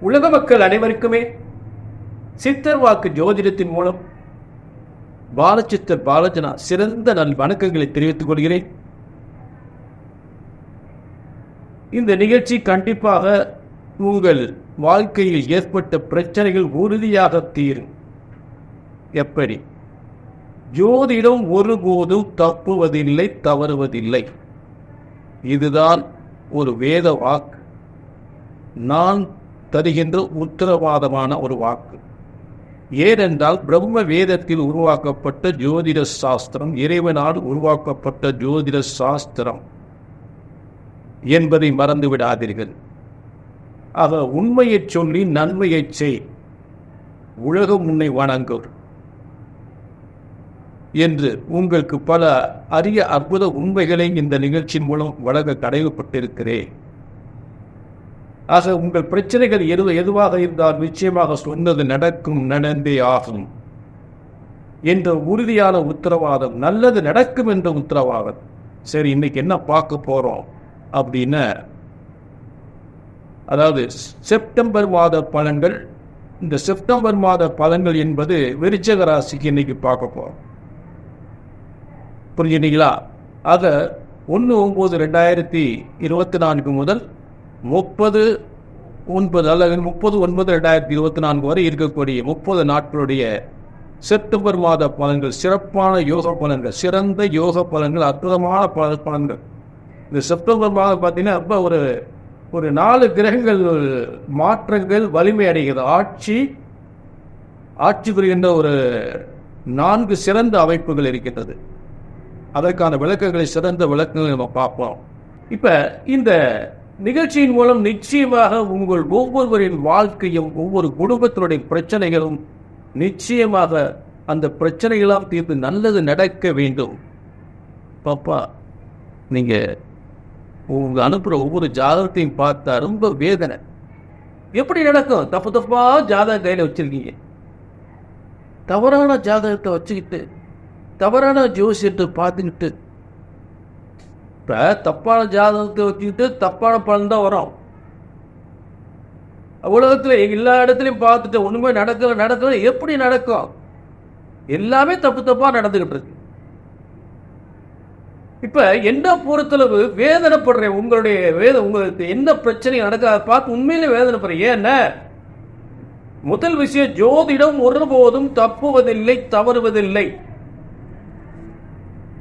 உலக மக்கள் அனைவருக்குமே சித்தர் வாக்கு ஜோதிடத்தின் மூலம் பாலச்சித்தர் பாலஜனா சிறந்த நல் வணக்கங்களை தெரிவித்துக் கொள்கிறேன். இந்த நிகழ்ச்சி கண்டிப்பாக உங்கள் வாழ்க்கையில் ஏற்பட்ட பிரச்சனைகள் உறுதியாக தீரும். எப்படி? ஜோதிடம் ஒருபோதும் தப்புவதில்லை, தவறுவதில்லை. இதுதான் ஒரு வேத வாக்கு, நான் தருகின்ற உத்தரவாதமான ஒரு வாக்கு. ஏனென்றால் பிரம்ம வேதத்தில் உருவாக்கப்பட்ட ஜோதிட சாஸ்திரம், இறைவனால் உருவாக்கப்பட்ட ஜோதிட சாஸ்திரம் என்பதை மறந்து விடாதீர்கள். ஆக உண்மையை சொல்லி நன்மையை செய், உலகம் உன்னை வணங்கும் என்று உங்களுக்கு பல அரிய அற்புத உண்மைகளை இந்த நிகழ்ச்சியின் மூலம் வழங்க கடமைப்பட்டிருக்கிறேன். ஆக உங்கள் பிரச்சனைகள் எதுவாக இருந்தால் நிச்சயமாக சொன்னது நடக்கும், நடந்தே ஆகும் என்ற உறுதியான உத்தரவாதம், நல்லது நடக்கும் என்ற உத்தரவாதம். சரி, இன்னைக்கு என்ன பார்க்க போறோம் அப்படின்னா, அதாவது செப்டம்பர் மாத பலன்கள். இந்த செப்டம்பர் மாத பலன்கள் என்பது விருச்சிக ராசிக்கு இன்னைக்கு பார்க்க போறோம். புரிஞ்சுட்டீங்களா? ஆக 1/9/2024 முதல் 30/9 அல்லது 30/9/2024 வரை இருக்கக்கூடிய 30 நாட்களுடைய செப்டம்பர் மாத பலன்கள் சிறப்பான யோக பலன்கள், சிறந்த யோக பலன்கள், அற்புதமான பலன்கள். இந்த செப்டம்பர் மாதம் பார்த்தீங்கன்னா ரொம்ப ஒரு 4 கிரகங்கள் மாற்றங்கள் வலிமை அடைகிறது. ஆட்சி புரிகின்ற ஒரு 4 சிறந்த அமைப்புகள் இருக்கின்றது. அதற்கான விளக்கங்களை, சிறந்த விளக்கங்களை நம்ம பார்ப்போம். இப்ப இந்த நிகழ்ச்சியின் மூலம் நிச்சயமாக உங்கள் ஒவ்வொருவரின் வாழ்க்கையும், ஒவ்வொரு குடும்பத்தினுடைய பிரச்சனைகளும் நிச்சயமாக அந்த பிரச்சனைகளாம் தீர்ந்து நல்லது நடக்க வேண்டும். பாப்பா, நீங்க உங்க அனுப்புற ஒவ்வொரு ஜாதகத்தையும் பார்த்தா ரொம்ப வேதனை. எப்படி நடக்கும்? தப்பா ஜாதகம் கையில வச்சிருக்கீங்க, தவறான ஜாதகத்தை வச்சுக்கிட்டு, தவறான ஜோசியத்தை பார்த்துக்கிட்டு, இப்ப தப்பான ஜாதகத்தை வச்சுக்கிட்டு தப்பான பலன் தான் வரும். உலகத்துல எல்லா இடத்துலையும் பார்த்துட்டு ஒண்ணுமே நடக்கல. எப்படி நடக்கும்? எல்லாமே தப்பா நடந்துகிட்டு இருக்கு. இப்ப என்ன பொறுத்தளவு வேதனைப்படுறேன், உங்களுக்கு என்ன பிரச்சனை நடக்காத பார்த்து உண்மையிலே வேதனைப்படுறேன். ஏன்னா முதல் விஷயம், ஜோதிடம் ஒருபோதும் தப்புவதில்லை, தவறுவதில்லை.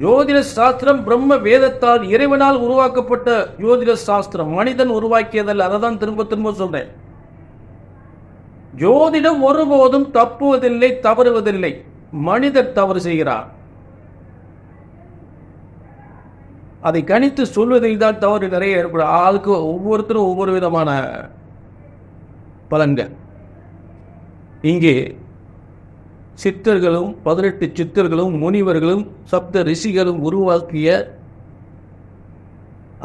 ஜோதிட சாஸ்திரம் பிரம்ம வேதத்தால் இறைவனால் உருவாக்கப்பட்ட ஜோதிட சாஸ்திரம், மனிதன் உருவாக்கியதல்ல. அதை தான் திரும்ப சொல்றேன். ஜோதிடம் ஒருபோதும் தப்புவதில்லை, தவறுவதில்லை. மனிதர் தவறு செய்கிறார், அதை கணித்து சொல்வதில் தான் தவறு நிறைய ஏற்படும். ஆளுக்கு ஒவ்வொருத்தரும் ஒவ்வொரு விதமான பலன்கள். இங்கே சித்தர்களும் 18 சித்தர்களும் முனிவர்களும் சப்த ரிஷிகளும் உருவாக்கிய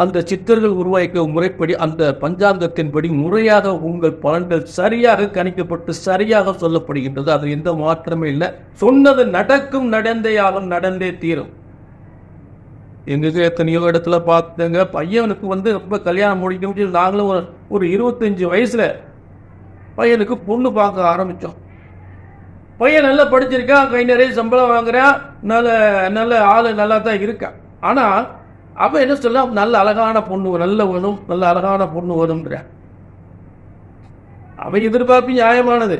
அந்த சித்தர்கள் உருவாக்கிய முறைப்படி, அந்த பஞ்சாங்கத்தின்படி முறையாக உங்கள் பலன்கள் சரியாக கணிக்கப்பட்டு சரியாக சொல்லப்படுகின்றது. அது எந்த மாற்றமே இல்லை. சொன்னது நடக்கும், நடந்தே தீரும். எங்களுக்கு எத்தனையோ இடத்துல பார்த்துங்க, பையனுக்கு ரொம்ப கல்யாணம் முடிக்க முடியும். நாங்களும் ஒரு 25 வயசுல பையனுக்கு பொண்ணு பார்க்க ஆரம்பித்தோம். பையன் நல்லா படிச்சிருக்கான், கை நிறைய சம்பளம் வாங்குறான், நல்ல ஆளு நல்லா தான் இருக்கான். ஆனா அவன் என்ன சொல்ல, நல்ல அழகான பொண்ணு வேணும், நல்ல அழகான பொண்ணு வேணும்ன்ற. அவன் எதிர்பார்ப்பு நியாயமானது.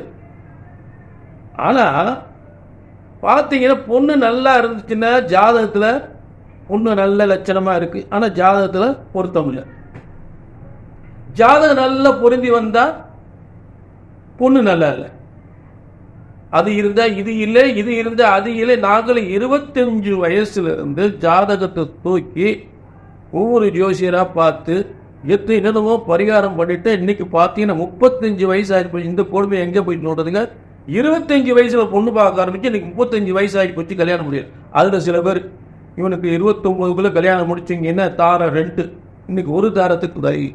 ஆனா பார்த்தீங்கன்னா பொண்ணு நல்லா இருந்துச்சுன்னா ஜாதகத்துல பொண்ணு நல்ல லட்சணமா இருக்கு, ஆனா ஜாதகத்துல பொருத்தம் இல்லை. ஜாதகம் நல்லா பொருந்தி வந்தா பொண்ணு நல்லா இல்லை. அது இருந்தா இது இல்லை, இது இருந்தா அது இல்லை. நாங்களும் 25 வயசுல இருந்து ஜாதகத்தை தூக்கி ஒவ்வொரு ஜோசியரா பார்த்து என்னமோ பரிகாரம் பண்ணிட்டு இன்னைக்கு பார்த்தீங்கன்னா 35 வயசு ஆகி போச்சு. இந்த கொடுமை எங்க போயிட்டு நோடுறதுங்க? 25 வயசுல பொண்ணு பார்க்க ஆரம்பிச்சு இன்னைக்கு 35 வயசு ஆகி போச்சு, கல்யாணம் முடியாது. அதுல சில பேர் இவனுக்கு 29 கல்யாணம் முடிச்சுங்க, என்ன தாரம் 2, இன்னைக்கு ஒரு தாரத்துக்கு உதவி.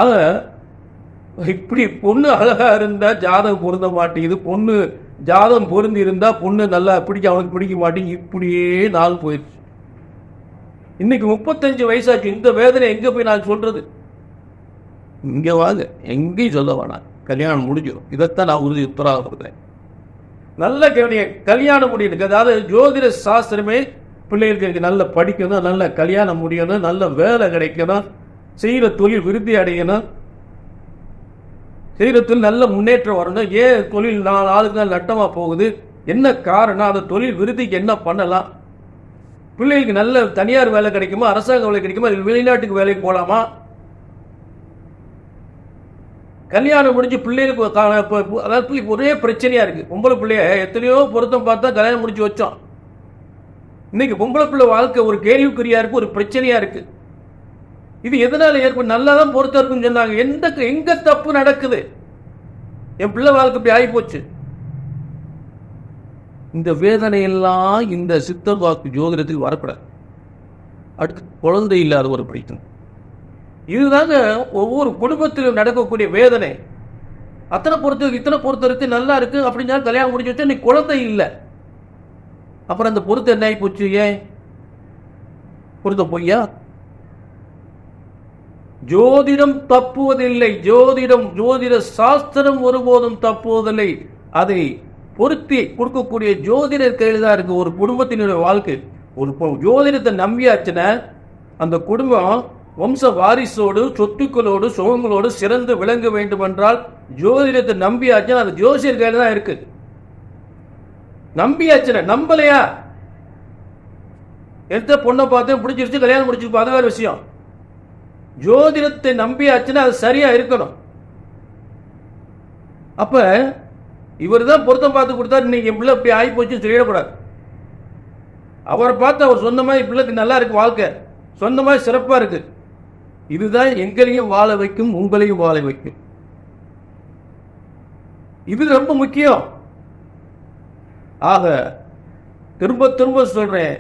ஆக இப்படி பொண்ணு அழகா இருந்தா ஜாதகம் பொருந்த மாட்டேங்குது, பொண்ணு ஜாதகம் பொருந்தி இருந்தா பொண்ணு நல்லா அவனுக்கு பிடிக்க மாட்டேங்குது. இப்படியே நாள் போயிடுச்சு. இன்னைக்கு 35 வயசாச்சு. இந்த வேதனை எங்க போய் நான் சொல்றது? இங்க வாங்க, எங்கேயும் சொல்ல வேணாம், கல்யாணம் முடிஞ்சிடும். இதைத்தான் நான் உறுதி உத்தரவாதப்படுறேன். நல்ல கல்யாணம் முடியணும். அதாவது ஜோதிட சாஸ்திரமே பிள்ளைகளுக்கு நல்ல படிக்கணும், நல்ல கல்யாணம் முடியணும், நல்ல வேலை கிடைக்கணும், செய்கிற தொழில் விருத்தி அடையணும், செய்கிற தொழில் நல்ல முன்னேற்றம் வரணும். ஏன் தொழில் 4 ஆளுக்கு நாள் நட்டமாக போகுது, என்ன காரணம், அந்த தொழில் விருத்திக்கு என்ன பண்ணலாம், பிள்ளைகளுக்கு நல்ல தனியார் வேலை கிடைக்குமா, அரசாங்க வேலை கிடைக்குமா, வெளிநாட்டுக்கு வேலைக்கு போகலாமா, கல்யாணம் முடிஞ்சு பிள்ளைகளுக்கு அதாவது ஒரே பிரச்சனையா இருக்கு. பொம்பளை பிள்ளைய எத்தனையோ பொருத்தம் பார்த்தா கல்யாணம் முடிச்சு வச்சோம். இன்னைக்கு பொம்பளை பிள்ளை வாழ்க்கை ஒரு கேள்விக்குறியா இருக்கு, ஒரு பிரச்சனையா இருக்கு. இது எதனால ஏற்படும்? நல்லா தான் பொருத்தம் இருக்குன்னு சொன்னாங்க. எங்க தப்பு நடக்குது? என் பிள்ளை வாழ்க்கை இப்படி ஆகி போச்சு. இந்த வேதனையெல்லாம் இந்த சித்தர் வாக்கு ஜோதிடத்தில் வரக்கூடாது. அடுத்து குழந்தை இல்லாத ஒரு பிரச்சனை. இதுதாங்க ஒவ்வொரு குடும்பத்திலும் நடக்கக்கூடிய வேதனை. அத்தனை பொறுத்து இத்தனை பொறுத்த இருக்கு, நல்லா இருக்கு அப்படின்னு கல்யாணம் முடிஞ்சு வச்சா இன்னைக்கு குழந்தை இல்லை. அப்புறம் அந்த பொறுத்து என்ன ஆகி போச்சு? ஏன் பொருத்த பொய்யா? ஜோதிடம் தப்புவதில்லை. ஜோதிட சாஸ்திரம் ஒருபோதும் தப்புவதில்லை. அதை பொருத்தி கொடுக்கக்கூடிய ஜோதிடர் கையில் தான் இருக்கு ஒரு குடும்பத்தினுடைய வாழ்க்கை. ஒரு ஜோதிடத்தை நம்பியாச்சுன்னா அந்த குடும்பம் வம்ச வாரிசோடு, சொத்துக்களோடு, சுகங்களோடு சிறந்து விளங்க வேண்டும் என்றால் ஜோதிடத்தை நம்பியாச்சுன்னா அது ஜோசியர் கையில் தான் இருக்கு. நம்பியாச்சுன்னா, நம்பலையா, எந்த பொண்ணை பார்த்து பிடிச்சிருச்சு கல்யாணம் முடிச்சிருப்பா, அது வேற விஷயம். ஜோதிடத்தை நம்பியாச்சுன்னா அது சரியா இருக்கணும். அப்ப இவர் தான் பொருத்தம் பார்த்து கொடுத்தாரு, இன்னைக்கு என் பிள்ளை இப்படி ஆகி போச்சுன்னு சொல்லிடக்கூடாது. அவரை பார்த்து அவர் சொன்ன மாதிரி பிள்ளைக்கு நல்லா இருக்கு, வாழ்க்கை சொன்ன மாதிரி சிறப்பா இருக்கு. இதுதான் எங்களையும் வாழ வைக்கும், உங்களையும் வாழ வைக்கும். இது ரொம்ப முக்கியம். ஆக திரும்ப திரும்ப சொல்றேன்,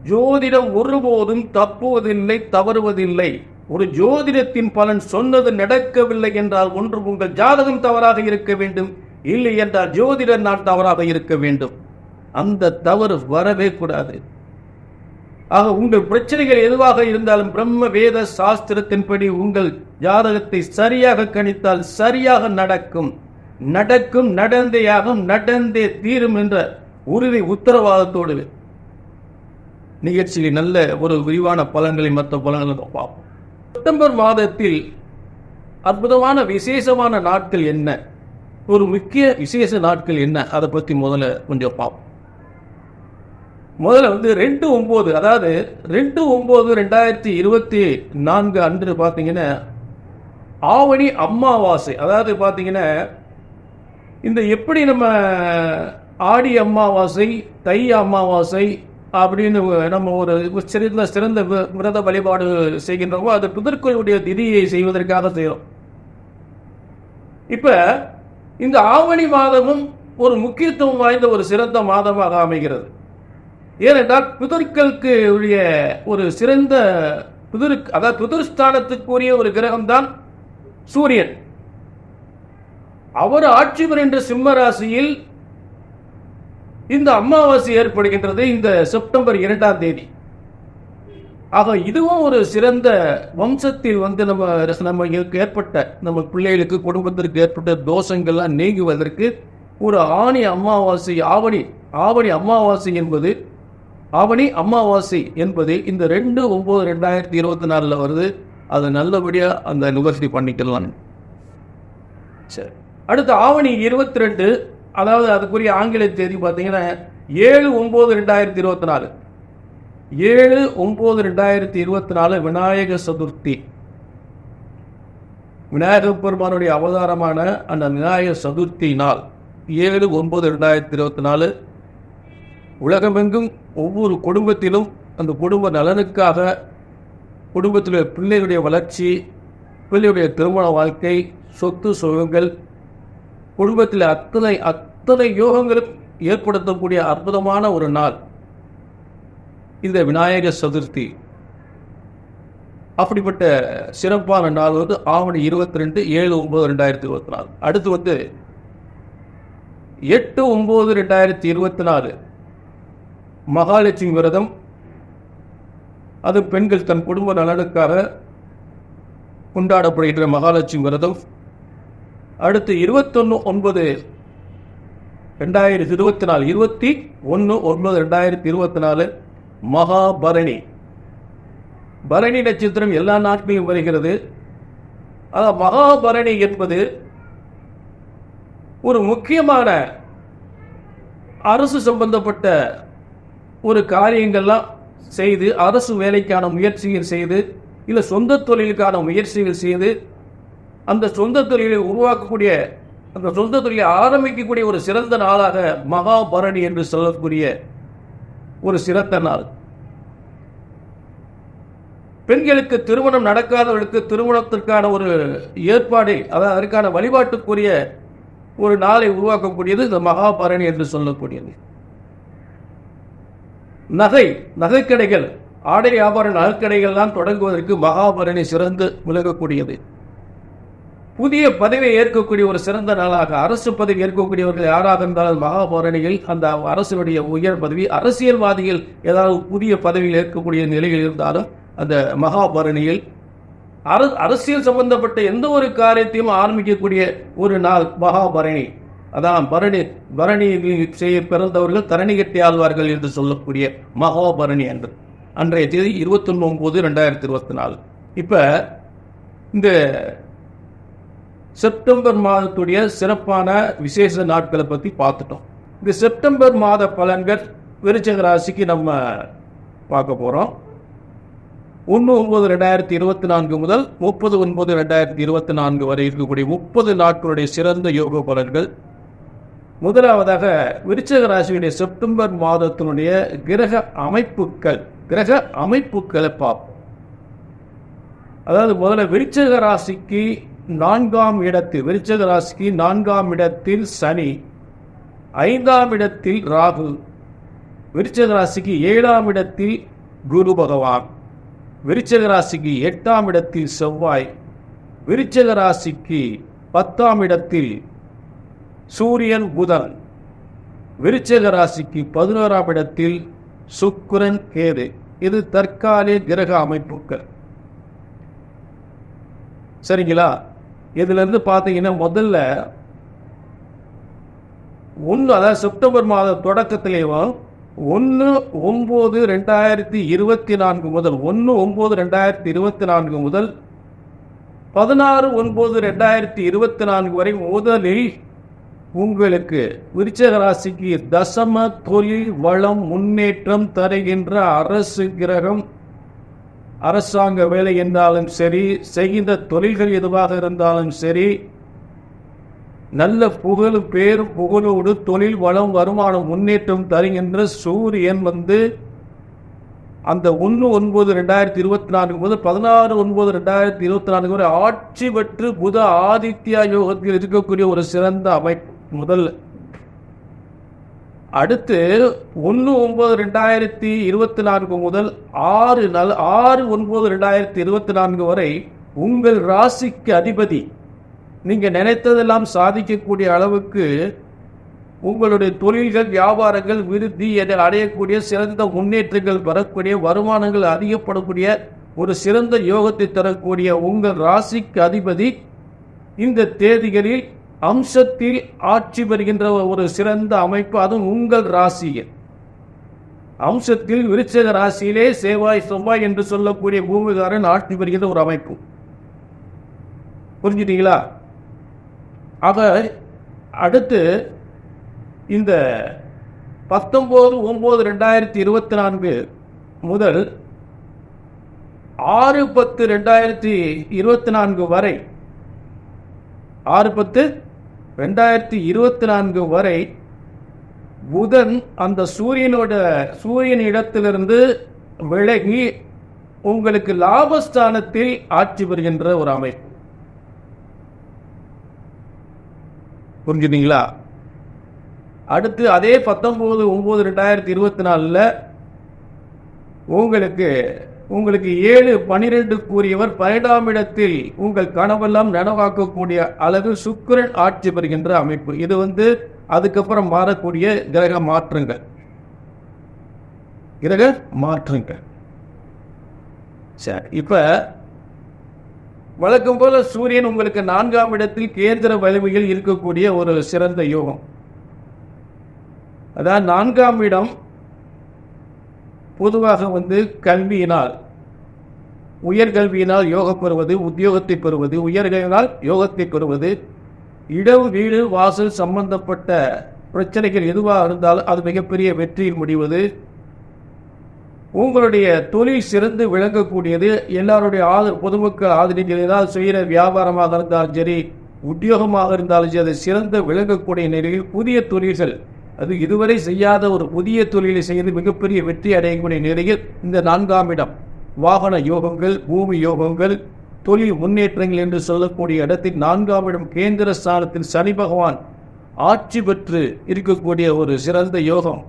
ஜோதிடம் ஒருபோதும் தப்புவதில்லை, தவறுவதில்லை. ஒரு ஜோதிடத்தின் பலன் சொன்னது நடக்கவில்லை என்றால் ஒன்று உங்கள் ஜாதகம் தவறாக இருக்க வேண்டும், இல்லை என்றால் ஜோதிடர் நான் தவறாக இருக்க வேண்டும். அந்த தவறு வரவே கூடாது. ஆக உங்கள் பிரச்சனைகள் எதுவாக இருந்தாலும் பிரம்ம வேத சாஸ்திரத்தின்படி உங்கள் ஜாதகத்தை சரியாக கணித்தால் சரியாக நடக்கும். நடந்தேயாகும், நடந்தே தீரும் என்ற உறுதி உத்தரவாதத்தோடு நிகழ்ச்சியில் நல்ல ஒரு விரிவான பலன்களை மற்ற பலன்களை பார்ப்போம். செப்டம்பர் மாதத்தில் அற்புதமான விசேஷமான நாட்கள் என்ன, ஒரு முக்கிய விசேஷ நாட்கள் என்ன, அதை பற்றி முதல்ல கொஞ்சம் பார்ப்போம். முதல்ல 2/9, அதாவது 2/9/2024 அன்று பார்த்தீங்கன்னா ஆவணி அமாவாசை. அதாவது பார்த்தீங்கன்னா இந்த எப்படி நம்ம ஆடி அமாவாசை, தை அமாவாசை அப்படின்னு நம்ம ஒரு சிறந்த விரத வழிபாடு செய்கின்றோமோ அது பிதர்களுடைய திதியை செய்வதற்காக செய்கிறோம். இப்ப இந்த ஆவணி மாதமும் ஒரு முக்கியத்துவம் வாய்ந்த ஒரு சிறந்த மாதமாக அமைகிறது. ஏனென்றால் பிதர்களுக்கு உரிய ஒரு சிறந்த அதாவது பிதர்ஸ்தானத்துக்குரிய ஒரு கிரகம்தான் சூரியன். அவர் ஆட்சி பெறுகின்ற சிம்ம ராசியில் இந்த அமாவாசை ஏற்படுகின்றது இந்த செப்டம்பர் 2ஆம் தேதி. ஆக இதுவும் ஒரு சிறந்த வம்சத்தில் நம்ம ஏற்பட்ட நம்ம பிள்ளைகளுக்கு குடும்பத்திற்கு ஏற்பட்ட தோஷங்கள்லாம் நீங்குவதற்கு ஒரு ஆவணி அமாவாசை என்பது இந்த 2/9/2024 வருது. அதை நல்லபடியா அந்த நிவர்த்தி பண்ணிக்கலாம். சரி, அடுத்து ஆவணி 22, அதாவது அதுக்குரிய ஆங்கில தேதி பார்த்தீங்கன்னா 7/9/2024. 7/9/2024 விநாயக சதுர்த்தி. விநாயக பெருமானுடைய அவதாரமான அந்த விநாயக சதுர்த்தி நாள் 7/9/2024 உலகமெங்கும் ஒவ்வொரு குடும்பத்திலும் அந்த குடும்ப நலனுக்காக, குடும்பத்தில் பிள்ளைகளுடைய வளர்ச்சி, பிள்ளையுடைய திருமண வாழ்க்கை, சொத்து சுகங்கள், குடும்பத்தில் அத்தனை யோகங்களும் ஏற்படுத்தக்கூடிய அற்புதமான ஒரு நாள் இந்த விநாயக சதுர்த்தி. அப்படிப்பட்ட சிறப்பான நாள் ஆவணி 22 7/9/2024. அடுத்து 8/9/2024 மகாலட்சுமி விரதம், அது பெண்கள் தன் குடும்ப நலனுக்காக கொண்டாடப்படுகின்ற மகாலட்சுமி விரதம். அடுத்து 21/9/2024 21/9/2024 மகாபரணி. பரணி நட்சத்திரம் எல்லா நாட்களிலும் வருகிறது. மகாபரணி என்பது ஒரு முக்கியமான அரசு சம்பந்தப்பட்ட ஒரு காரியங்கள்லாம் செய்து, அரசு வேலைக்கான முயற்சிகள் செய்து, இல்லை சொந்த தொழிலுக்கான முயற்சிகள் செய்து, அந்த சொந்த தொழிலை உருவாக்கக்கூடிய, அந்த சொந்த தொழிலை ஆரம்பிக்கக்கூடிய ஒரு சிறந்த நாளாக மகாபரணி என்று சொல்லக்கூடிய ஒரு சிறந்த நாள். பெண்களுக்கு திருமணம் நடக்காதவர்களுக்கு திருமணத்திற்கான ஒரு ஏற்பாடு, அதாவது அதற்கான வழிபாட்டுக்குரிய ஒரு நாளை உருவாக்கக்கூடியது இந்த மகாபரணி என்று சொல்லக்கூடியது. நகைக்கடைகள், ஆடை வியாபார நகைக்கடைகள் தான் தொடங்குவதற்கு மகாபரணி சிறந்து விளங்கக்கூடியது. புதிய பதவியை ஏற்கக்கூடிய ஒரு சிறந்த நாளாக, அரசு பதவி ஏற்கக்கூடியவர்கள் யாராக இருந்தாலும் மகாபரணியில் அந்த அரசுடைய உயர் பதவி, அரசியல்வாதிகள் ஏதாவது புதிய பதவியில் ஏற்கக்கூடிய நிலையில் இருந்தாலும் அந்த மகாபரணியில் அரசியல் சம்பந்தப்பட்ட எந்த ஒரு காரியத்தையும் ஆரம்பிக்கக்கூடிய ஒரு நாள் மகாபரணி. அதான் பரணி செய்ய பிறந்தவர்கள் தரணி கட்டி ஆழ்வார்கள் என்று சொல்லக்கூடிய மகாபரணி அன்று. அன்றைய தேதி 21/9/2024. இப்போ இந்த செப்டம்பர் மாதத்துடைய சிறப்பான விசேஷ நாட்களை பற்றி பார்த்துட்டோம். இந்த செப்டம்பர் மாத பலன்கள் விருச்சிக ராசிக்கு நம்ம பார்க்க போகிறோம். 1/9/2024 முதல் 30/9/2024 வரை இருக்கக்கூடிய 30 நாட்களுடைய சிறந்த யோக பலன்கள். முதலாவதாக விருச்சிக ராசியுடைய செப்டம்பர் மாதத்தினுடைய கிரக அமைப்புகளை பார்ப்போம். அதாவது முதல்ல விருச்சிக ராசிக்கு 4ஆம் இடத்தில் சனி, 5ஆம் இடத்தில் ராகு, விருச்சிக ராசிக்கு 7ஆம் இடத்தில் குரு பகவான், விருச்சிக ராசிக்கு 8ஆம் இடத்தில் செவ்வாய், விருச்சிக ராசிக்கு 10ஆம் இடத்தில் சூரியன் புதன், விருச்சிக ராசிக்கு 11ஆம் இடத்தில் சுக்கிரன் கேது. இது தற்காலிக கிரக அமைப்புகள். சரிங்களா? இதுல இருந்து பார்த்தீங்கன்னா முதல்ல அதாவது செப்டம்பர் மாத தொடக்கத்திலேயே 1/9/2024 முதல் 1/9/2024 முதல் 16/9/2024 வரை முதலில் உங்களுக்கு விருச்சிக ராசிக்கு தசம தொழில் வளம் முன்னேற்றம் தருகின்ற அரசு கிரகம், அரசாங்க வேலை என்றாலும் சரி, செய்கின்ற தொழில்கள் எதுவாக இருந்தாலும் சரி, நல்ல புகழோடு தொழில் வளம் வருமானம் முன்னேற்றம் தருகின்ற சூரியன் அந்த 1/9/2024 முதல் 16/9/2024 வரை ஆட்சி பெற்று புத ஆதித்யா யோகத்தில் இருக்கக்கூடிய ஒரு சிறந்த அமைப்பு. முதல் அடுத்து 1/9/2024 முதல் 6/9/2024 வரை உங்கள் ராசிக்கு அதிபதி நீங்க நினைத்ததெல்லாம் சாதிக்கக்கூடிய அளவுக்கு உங்களுடைய தொழில்கள் வியாபாரங்கள் விருத்தி அடையக்கூடிய சிறந்த முன்னேற்றங்கள் பெறக்கூடிய வருமானங்கள் அதிகப்படக்கூடிய ஒரு சிறந்த யோகத்தை தரக்கூடிய உங்கள் ராசிக்கு அதிபதி இந்த தேதிகளில் அம்சத்தில் ஆட்சி பெறுகின்ற ஒரு சிறந்த அமைப்பு. அதுவும் உங்கள் ராசியில் அம்சத்தில் விருச்சிக ராசியிலே செவ்வாய் என்று சொல்லக்கூடிய பூமிகாரன் ஆட்சி பெறுகின்ற ஒரு அமைப்பு. புரிஞ்சுட்டீங்களா? ஆக அடுத்து இந்த 19/9/2024 முதல் 6/10/2024 வரை 6/10/2024 வரை புதன் அந்த சூரியன் இடத்திலிருந்து விலகி உங்களுக்கு லாபஸ்தானத்தில் ஆட்சி பெறுகின்ற ஒரு அமைப்பு. புரிஞ்சுட்டீங்களா? அடுத்து அதே 19/9/2024 உங்களுக்கு 7/12 கூறியவர் 12ஆம் இடத்தில் உங்கள் கனவெல்லாம் நனவாக்கக்கூடிய அளவு சுக்கிரன் ஆட்சி பெறுகின்ற அமைப்பு. இது அதுக்கப்புறம் மாறக்கூடிய கிரக மாற்றங்கள். சரி, இப்போ வழக்கம் போல சூரியன் உங்களுக்கு 4ஆம் இடத்தில் கேந்திர வலிமையில் இருக்கக்கூடிய ஒரு சிறந்த யோகம். அதாவது 4ஆம் இடம் பொதுவாக கல்வியினால், உயர்கல்வியினால் யோகம் பெறுவது, உத்தியோகத்தை பெறுவது, உயர்கல்வியினால் யோகத்தை பெறுவது, இடம் வீடு வாசல் சம்பந்தப்பட்ட பிரச்சனைகள் எதுவாக இருந்தாலும் அது மிகப்பெரிய வெற்றியில் முடிவது, உங்களுடைய தொழில் சிறந்து விளங்கக்கூடியது, எல்லாருடைய பொதுமக்கள் ஆதரிகள், ஏதாவது செய்கிற வியாபாரமாக இருந்தாலும் சரி, உத்தியோகமாக இருந்தாலும் சரி, அது சிறந்த விளங்கக்கூடிய நிலையில் புதிய தொழில்கள், அது இதுவரை செய்யாத ஒரு புதிய தொழிலை செய்து மிகப்பெரிய வெற்றி அடையக்கூடிய நிலையில் இந்த 4ஆம் இடம் வாகன யோகங்கள், பூமி யோகங்கள், தொழில் முன்னேற்றங்கள் என்று சொல்லக்கூடிய இடத்தில் 4ஆம் இடம் கேந்திர ஸ்தானத்தில் சனி பகவான் ஆட்சி பெற்று இருக்கக்கூடிய ஒரு சிறந்த யோகம்.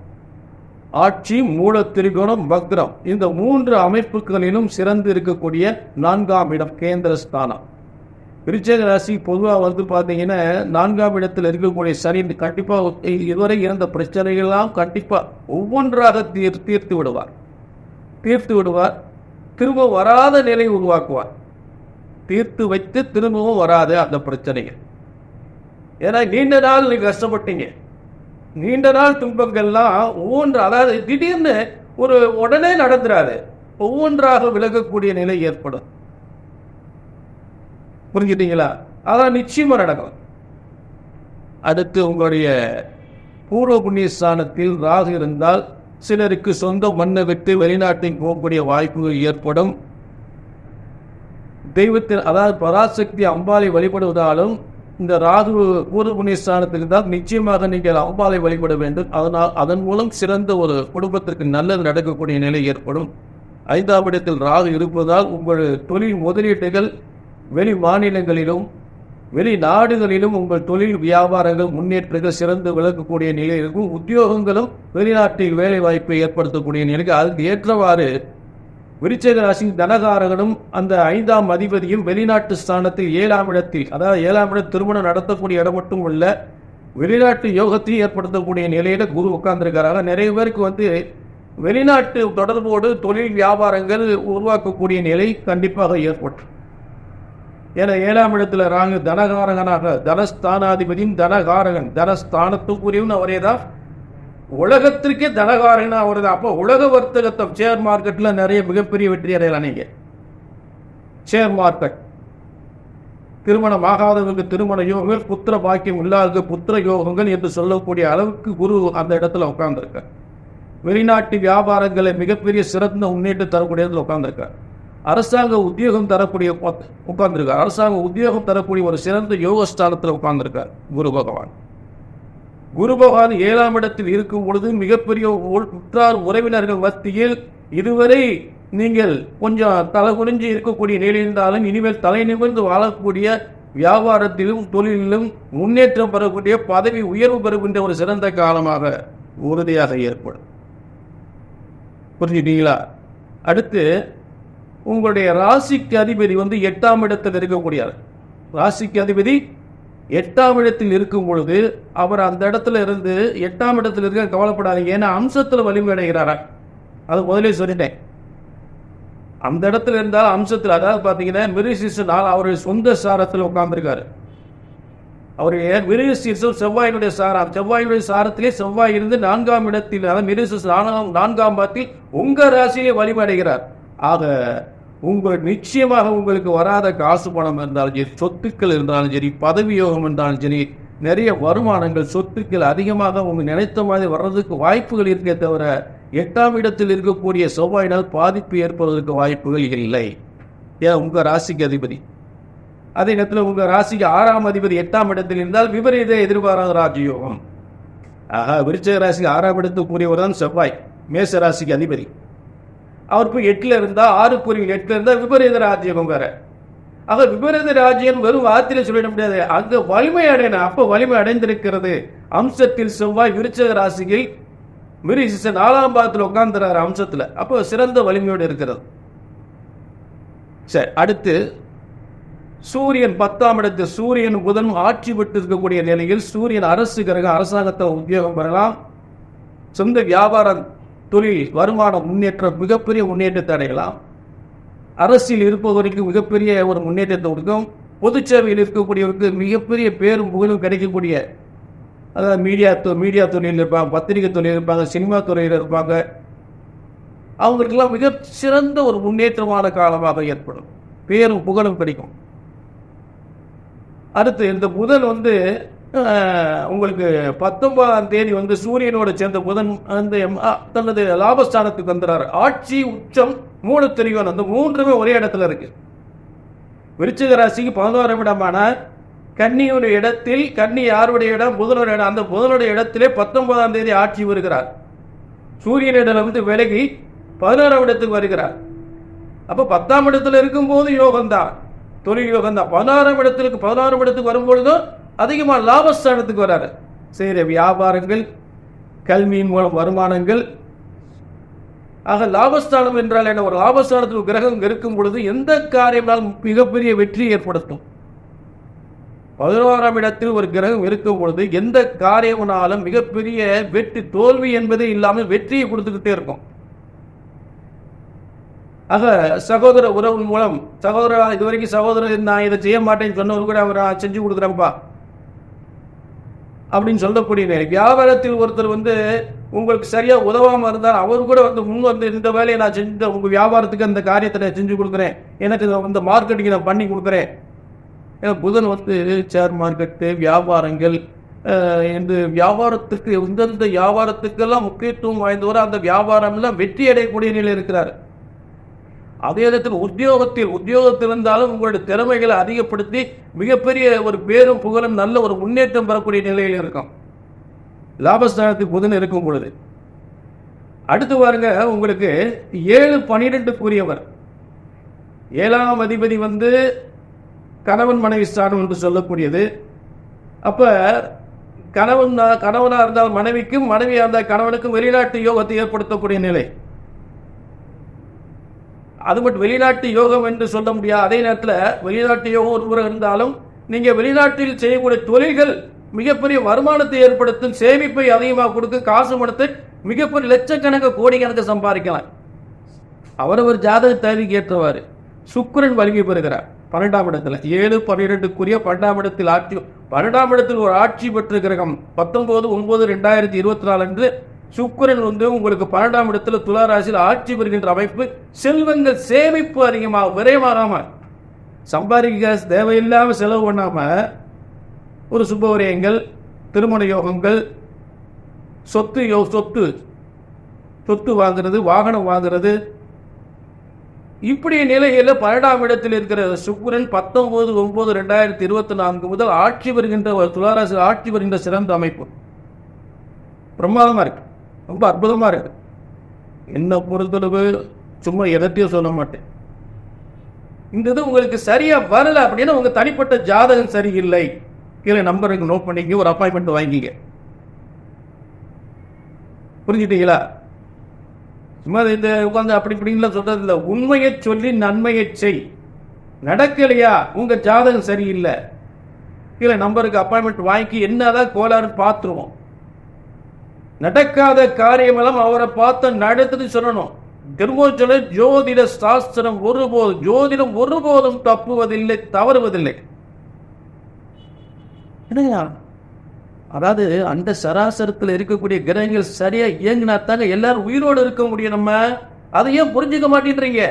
ஆட்சி, மூல திரிகோணம், வக்ரம், இந்த 3 அமைப்புகளிலும் சிறந்து இருக்கக்கூடிய 4ஆம் இடம் கேந்திர ஸ்தானம். விருச்சிக ராசி பொதுவாக பார்த்தீங்கன்னா 4ஆம் இடத்தில் இருக்கக்கூடிய சனி கண்டிப்பாக இதுவரை இருந்த பிரச்சனைகள்லாம் கண்டிப்பாக ஒவ்வொன்றாக தீர்த்து விடுவார். திரும்ப வராத நிலை உருவாக்குவார். தீர்த்து வைத்து திரும்பவும் வராது அந்த பிரச்சனைகள். ஏன்னா நீண்ட நாள் நீங்க கஷ்டப்பட்டீங்க, நீண்ட நாள் துன்பங்கள்லாம் ஒவ்வொன்று, அதாவது திடீர்னு உடனே நடந்துராது, ஒவ்வொன்றாக விலகக்கூடிய நிலை ஏற்படும். புரிஞ்சுட்டீங்களா? அதான் நிச்சயமா நடக்கும். அடுத்து உங்களுடைய பூர்வ புண்ணிய ஸ்தானத்தில் ராகு இருந்தால் சிலருக்கு சொந்த மண்ணை விட்டு வெளிநாட்டில் போகக்கூடிய வாய்ப்புகள் ஏற்படும். தெய்வத்தில், அதாவது பராசக்தி அம்பாலை வழிபடுவதாலும் இந்த ராகு பூர்வ புண்ணிய ஸ்தானத்தில் இருந்தால் நிச்சயமாக நீங்கள் அம்பாலை வழிபட வேண்டும். அதன் மூலம் சிறந்த ஒரு குடும்பத்திற்கு நல்லது நடக்கக்கூடிய நிலை ஏற்படும். 5ஆம் இடத்தில் ராகு இருப்பதால் உங்கள் தொழில் முதலீட்டுகள் வெளி மாநிலங்களிலும் வெளிநாடுகளிலும் உங்கள் தொழில் வியாபாரங்கள் முன்னேற்றங்கள் சிறந்து விளக்கக்கூடிய நிலை இருக்கும். உத்தியோகங்களும் வெளிநாட்டில் வேலை வாய்ப்பை ஏற்படுத்தக்கூடிய நிலைக்கு அதுக்கு ஏற்றவாறு விருச்சிக ராசி தனகாரகனும் அந்த 5ஆம் அதிபதியும் வெளிநாட்டு ஸ்தானத்தில் 7ஆம் இடத்தில், அதாவது 7ஆம் இடம் திருமணம் நடத்தக்கூடிய இடம் மட்டும் உள்ள வெளிநாட்டு யோகத்தையும் ஏற்படுத்தக்கூடிய நிலையில குரு உட்கார்ந்துருக்காராக. நிறைய பேருக்கு வெளிநாட்டு தொடர்போடு தொழில் வியாபாரங்கள் உருவாக்கக்கூடிய நிலை கண்டிப்பாக ஏற்படும். ஏன்னா 7ஆம் இடத்துல ராகு தனகாரகனாக, தனஸ்தானாதிபதியும் தனகாரகன், தனஸ்தானத்துக்குரியவன் அவரே தான், உலகத்திற்கே தனகாரகனா வருது. அப்போ உலக வர்த்தகத்தை ஷேர் மார்க்கெட்ல நிறைய மிகப்பெரிய வெற்றி அடையலாம். நீங்க ஷேர் மார்க்கெட், திருமணம் ஆகாதவர்களுக்கு திருமண யோகங்கள், புத்திர பாக்கியம் இல்லாத புத்திர யோகங்கள் என்று சொல்லக்கூடிய அளவுக்கு குரு அந்த இடத்துல உட்கார்ந்துருக்க. வெளிநாட்டு வியாபாரங்களை மிகப்பெரிய சிறந்த முன்னேற்றம் தரக்கூடிய இடத்துல உட்கார்ந்துருக்க. அரசாங்க உத்தியோகம் தரக்கூடிய உட்கார்ந்துருக்கார். அரசாங்க உத்தியோகம் தரக்கூடிய ஒரு சிறந்த யோகஸ்தானத்தில் உட்கார்ந்துருக்கார் குரு பகவான். குரு பகவான் 7ஆம் இடத்தில் இருக்கும் பொழுது மிகப்பெரிய உற்றார் உறவினர்கள் மத்தியில் இதுவரை நீங்கள் கொஞ்சம் தலை குனிஞ்சு இருக்கக்கூடிய நிலை இருந்தாலும் இனிமேல் தலை நிமிர்ந்து வாழக்கூடிய வியாபாரத்திலும் தொழிலிலும் முன்னேற்றம் பெறக்கூடிய, பதவி உயர்வு பெறுகின்ற ஒரு சிறந்த காலமாக உறுதியாக ஏற்படும். புரிஞ்சுட்டீங்களா? அடுத்து உங்களுடைய ராசிக்கு அதிபதி 8ஆம் இடத்தில் இருக்கக்கூடியார். ராசிக்கு அதிபதி 8ஆம் இடத்தில் இருக்கும் பொழுது அவர் அந்த இடத்துல இருந்து 8ஆம் இடத்தில் இருக்க கவலைப்படாதீங்க. ஏன்னா அம்சத்தில் வலிமை அடைகிறாரா, அது முதலே சொல்லிட்டேன். அந்த இடத்துல இருந்தால் அம்சத்தில், அதாவது பார்த்தீங்கன்னா மிருகசீரிஷம் அவருடைய சொந்த சாரத்தில் உட்கார்ந்துருக்காரு. அவருடைய மிருகசீரிஷம் செவ்வாயினுடைய சாரம், செவ்வாயினுடைய சாரத்திலே செவ்வாய் இருந்து 4ஆம் இடத்தில், அதாவது மிருகசீரிஷம் 4ஆம் பாதத்தில் உங்க ராசியிலே வலிமை அடைகிறார். ஆக நிச்சயமாக உங்களுக்கு வராத காசு பணம் இருந்தாலும் சரி, சொத்துக்கள் இருந்தாலும் சரி, பதவி யோகம் இருந்தாலும் சரி, நிறைய வருமானங்கள் சொத்துக்கள் அதிகமாக உங்க நினைத்த மாதிரி வர்றதுக்கு வாய்ப்புகள் இருக்கே தவிர 8ஆம் இடத்தில் இருக்கக்கூடிய செவ்வாயினால் பாதிப்பு ஏற்படுவதற்கு வாய்ப்புகள் இல்லை. ஏன் உங்க ராசிக்கு அதிபதி. அதே நேரத்தில் உங்க ராசிக்கு 6ஆம் அதிபதி 8ஆம் இடத்தில் இருந்தால் விபரீத எதிர்பாராத ராஜயோகம். விருச்சிக ராசிக்கு 6ஆம் இடத்துக்குரியவர் தான் செவ்வாய், மேச ராசிக்கு அதிபதி. அவர் போய் 8ல் இருந்தா, 6 8ல் இருந்தா விபரீத ராஜ்யம் வேற. ஆக விபரீத ராஜ்யம் வெறும் வார்த்தையில சொல்லிட முடியாது, அங்க வலிமை அடையணும். அப்ப வலிமை அடைந்திருக்கிறது. அம்சத்தில் செவ்வாய் விருச்சிக ராசியில் மிருகசீரிஷம் 4ஆம் பாதத்தில் உட்கார்ந்துறாரு அம்சத்துல. அப்போ சிறந்த வலிமையோடு இருக்கிறது. சரி, அடுத்து சூரியன் 10ஆம் இடத்தில் சூரியன் புதன் ஆட்சி பெற்று இருக்கக்கூடிய நிலையில் சூரியன் அரசு கிரகம், அரசாங்கத்தை உத்தியோகம் பெறலாம். சொந்த வியாபாரம் தொழில் வருமானம் முன்னேற்றம் மிகப்பெரிய முன்னேற்றத்தை அடையலாம். அரசியல் இருப்பவருக்கு மிகப்பெரிய ஒரு முன்னேற்றத்தை கொடுக்கும். பொது சேவையில் இருக்கக்கூடியவருக்கு மிகப்பெரிய பேரும் புகழும் கிடைக்கக்கூடிய, அதாவது மீடியா துறையில் இருப்பாங்க, பத்திரிகை துறையில் இருப்பாங்க, சினிமா துறையில் இருப்பாங்க, அவங்களுக்கெல்லாம் மிக சிறந்த ஒரு முன்னேற்றமான காலமாக ஏற்படும். பேரும் புகழும் கிடைக்கும். அடுத்து இந்த புதன் உங்களுக்கு 19ஆம் தேதி சூரியனோட சேர்ந்த புதன் தனது லாபஸ்தானத்துக்கு வந்துறாரு. ஆட்சி, உச்சம், மூணு தெரியும், அந்த மூன்றுமே ஒரே இடத்துல இருக்கு. விருச்சிக ராசிக்கு 11ஆம் இடமான கன்னியுடைய இடத்தில், கன்னி யாருடைய இடம்? புதனுடைய இடம். அந்த புதனுடைய இடத்திலே 19ஆம் தேதி ஆட்சி வருகிறார். சூரியனிடம் விலகி 16ஆம் இடத்துக்கு வருகிறார். அப்ப 10ஆம் இடத்துல இருக்கும் போது யோகம்தான், தொழில் யோகம்தான். 16ஆம் இடத்துக்கு வரும்பொழுதும் அதிகமாக லாபஸ்தானத்துக்கு வராரு. சரி, வியாபாரங்கள், கல்வியின் மூலம் வருமானங்கள். ஆக லாபஸ்தானம் என்றால் என்ன? ஒரு லாபஸ்தானத்துக்கு கிரகம் இருக்கும் பொழுது எந்த காரியம்னாலும் மிகப்பெரிய வெற்றி ஏற்படுத்தும். 11ஆம் இடத்தில் ஒரு கிரகம் இருக்கும் பொழுது எந்த காரியம்னாலும் மிகப்பெரிய வெற்றி, தோல்வி என்பதே இல்லாமல் வெற்றியை கொடுத்துக்கிட்டே இருக்கும். ஆக சகோதர உறவு மூலம், சகோதரர் இதுவரைக்கும் சகோதரர் நான் இதை செய்ய மாட்டேன்னு சொன்னவர் கூட அவர் செஞ்சு கொடுக்குறேன்ப்பா அப்படின்னு சொல்லக்கூடிய நேரம். வியாபாரத்தில் ஒருத்தர் உங்களுக்கு சரியா உதவாம இருந்தால் அவர் கூட முன் இந்த வேலையை நான் செஞ்சு உங்க வியாபாரத்துக்கு அந்த காரியத்தை நான் செஞ்சு கொடுக்குறேன், எனக்கு மார்க்கெட்டிங் நான் பண்ணி கொடுக்குறேன். புதன் ஷேர் மார்க்கெட்டு, வியாபாரங்கள் என்று வியாபாரத்துக்கு எந்தெந்த வியாபாரத்துக்கெல்லாம் முக்கியத்துவம் வாய்ந்தவரை அந்த வியாபாரம் எல்லாம் வெற்றி அடையக்கூடிய நிலையில் இருக்கிறார். அதே நேரத்தில் உத்தியோகத்தில் இருந்தாலும் உங்களுடைய திறமைகளை அதிகப்படுத்தி மிகப்பெரிய ஒரு பேரும் புகழும் நல்ல ஒரு முன்னேற்றம் பெறக்கூடிய நிலையில் இருக்கும் லாபஸ்தானத்துக்கு புதன் இருக்கும் பொழுது. அடுத்து பாருங்க, உங்களுக்கு 7-12க்குரியவர் 7ஆம் அதிபதி கணவன் மனைவி ஸ்தானம் என்று சொல்லக்கூடியது. அப்ப கணவனா இருந்தால் மனைவிக்கும், மனைவியா இருந்தால் கணவனுக்கும் வெளிநாட்டு யோகத்தை ஏற்படுத்தக்கூடிய நிலை. அது மட்டும் வெளிநாட்டு யோகம் என்று சொல்ல முடியாது. அதே நேரத்தில் வெளிநாட்டு யோகம் ஒருவர் இருந்தாலும் நீங்க வெளிநாட்டில் செய்யக்கூடிய தொழில்கள் மிகப்பெரிய வருமானத்தை ஏற்படுத்தும், சேமிப்பை அதிகமாக கொடுக்கும், காசு பணத்தை மிகப்பெரிய லட்சக்கணக்கு கோடிக்கணக்கு சம்பாதிக்கலாம். அவரவர் ஜாதக தேவைக்கு ஏற்றவாறு சுக்கிரன் வலிமை பெறுகிறார் 12ஆம் இடத்துல. 7-12க்குரிய 12ஆம் இடத்தில் ஆட்சி, 12ஆம் இடத்தில் ஒரு ஆட்சி பெற்ற கிரகம் 19/9/2024 அன்று சுக்கிரன் உங்களுக்கு 12ஆம் இடத்துல துலா ராசியில் ஆட்சி பெறுகின்ற அமைப்பு. செல்வங்கள் சேமிப்பு அதிகமாக, விரைவாகாம சம்பாதிக்க தேவையில்லாம செலவு பண்ணாம ஒரு சுபவரியங்கள், திருமண யோகங்கள், சொத்து வாங்குறது, வாகனம் வாங்குறது, இப்படி நிலையில 12ஆம் இடத்தில் இருக்கிற சுக்கிரன் 19/9/2024 முதல் ஆட்சி வருகின்ற துளாராசி ஆட்சி வருகின்ற சிறந்த அமைப்பு. பிரமாதமா இருக்கு, ரொம்ப அற்புதமா இருக்கு. என்ன பொறுத்தளவு சும்மா எதத்தையும் சொல்ல மாட்டேன். இந்த இது உங்களுக்கு சரியா வரல அப்படின்னா உங்க தனிப்பட்ட ஜாதகம் சரியில்லை. கீழே நம்பருக்கு நோட் பண்ணிக்க, ஒரு அப்பாயின்மெண்ட் வாங்கிக்க. புரிஞ்சுட்டீங்களா? சும்மா இந்த உட்காந்து அப்படி இப்படின்னு சொல்றது இல்லை. உண்மையை சொல்லி நன்மையை செய். நடக்கலையா, உங்க ஜாதகம் சரியில்லை, கீழே நம்பருக்கு அப்பாயின்மெண்ட் வாங்கி என்னதான் கோளாறுன்னு பார்த்துருவோம். நடக்காத காரியமெல்லாம் அவரை பார்த்து நடத்துன்னு சொல்லணும். திருமூல ஜோதிட சாஸ்திரம் ஜோதிடம் ஒருபோதும் தப்புவதில்லை, தவறுவதில்லை. அதாவது அந்த சராசரத்தில் இருக்கக்கூடிய கிரகங்கள் சரியா இயங்கினா தாங்க எல்லாரும் உயிரோடு இருக்க முடியும். நம்ம அதை ஏன் புரிஞ்சுக்க மாட்டேன்றீங்க?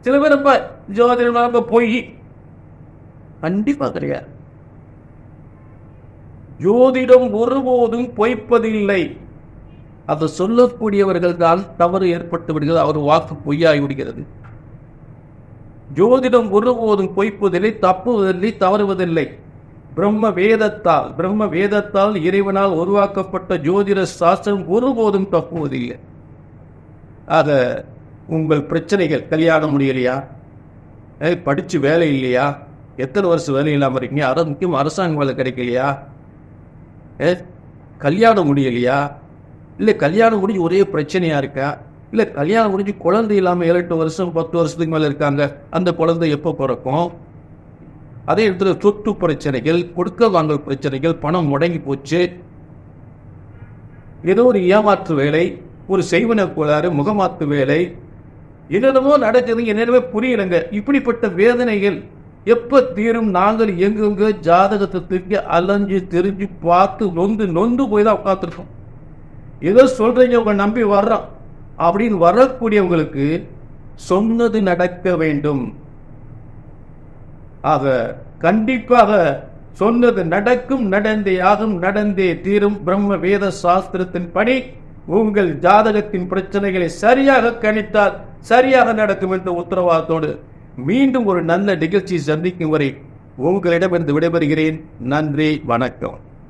சில பேர் ரொம்ப ஜோதிடம் போய் கண்டிப்பா கிடையாது. ஜோதிடம் ஒருபோதும் பொய்ப்பதில்லை. அதை சொல்லக்கூடியவர்கள் தான் தவறு ஏற்பட்டு விடுகிறது, அவர் வாக்கு பொய்யாகி விடுகிறது. ஜோதிடம் ஒருபோதும் பொய்ப்பதில்லை, தப்புவதில்லை, தவறுவதில்லை. பிரம்ம வேதத்தால் இறைவனால் உருவாக்கப்பட்ட ஜோதிட சாஸ்திரம் ஒருபோதும் தப்புவதில்லை. ஆக உங்கள் பிரச்சனைகள், கல்யாணம் முடியலையா, படிச்சு வேலை இல்லையா, எத்தனை வருஷம் வேலை இல்லாமல் இருக்கீங்க, முக்கியம் அரசாங்க வேலை கிடைக்கலையா, கல்யாணம் முடியலையா, இல்லை கல்யாணம் முடிஞ்சு ஒரே பிரச்சனையா இருக்கா, இல்லை கல்யாணம் முடிஞ்சு குழந்தை இல்லாமல் 7-8 வருஷம் 10 வருஷத்துக்கு மேலே இருக்காங்க, அந்த குழந்தை எப்போ பிறக்கும்? அதே இடத்துல சொத்து பிரச்சனைகள், கொடுக்க வாங்கல் பிரச்சனைகள், பணம் முடங்கி போச்சு, ஏதோ ஒரு ஏமாற்று வேலை, ஒரு செய்வன கோளாறு, முகமாத்து வேலை, என்னென்னமோ நடக்குது, என்னென்னமே புரியலைங்க. இப்படிப்பட்ட வேதனைகள் எப்ப தீரும்? நாங்கள் எங்கெங்க ஜாதகத்தை தூக்கி அலைஞ்சு தெரிஞ்சு பார்த்து நொந்து போய் தான் உட்காந்துருக்கோம். ஏதோ சொல்றீங்க, உங்க நம்பி வர்றோம் அப்படின்னு வரக்கூடியவங்களுக்கு சொன்னது நடக்க வேண்டும். ஆக கண்டிப்பாக சொன்னது நடக்கும், நடந்தே ஆகும், நடந்தே தீரும். பிரம்ம வேத சாஸ்திரத்தின் படி உங்கள் ஜாதகத்தின் பிரச்சனைகளை சரியாக கணித்தால் சரியாக நடக்கும் என்ற உத்தரவாதத்தோடு மீண்டும் ஒரு நல்ல நிகழ்ச்சி சந்திக்கும் வரை உங்களிடமிருந்து விடைபெறுகிறேன். நன்றி, வணக்கம்.